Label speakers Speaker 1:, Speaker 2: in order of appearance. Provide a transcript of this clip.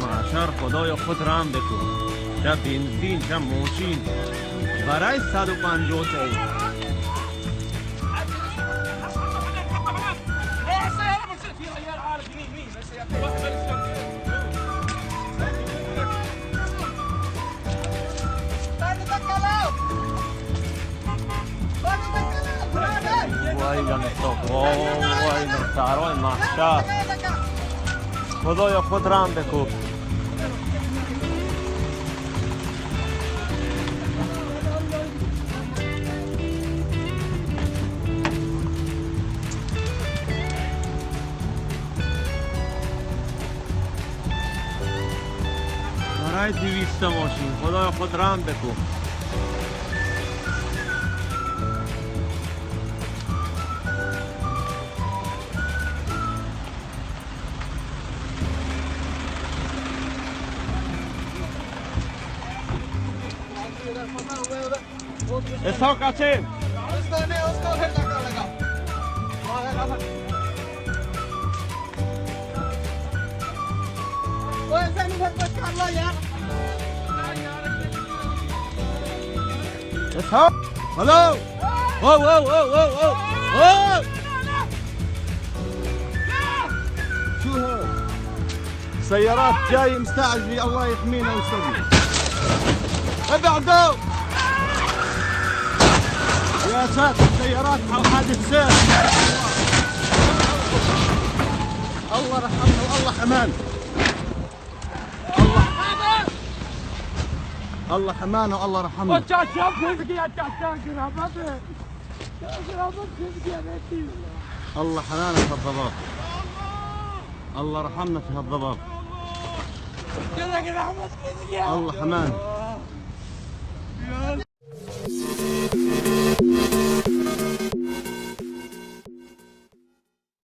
Speaker 1: معشر خدایا خود رحم بکن. چه بنزین چه ماشین برای 150 تایی. وای جانستو وای نصارای محشر خدایا خود رحم بکن. برای 200 ماشین خدایا خود رحم بکن. اسحاق قاسم اسحاق هلو واو واو واو واو واو شو هذا؟ سيارات جاي مستعجلة الله يحمينا ويسلمنا. ابعدوا يا ساتر سيارات حادث سير. الله رحمنا والله حمان. الله حمانا والله رحمنا. الله حنانا في الضباب. الله رحمنا في هالضباب. الله حمان.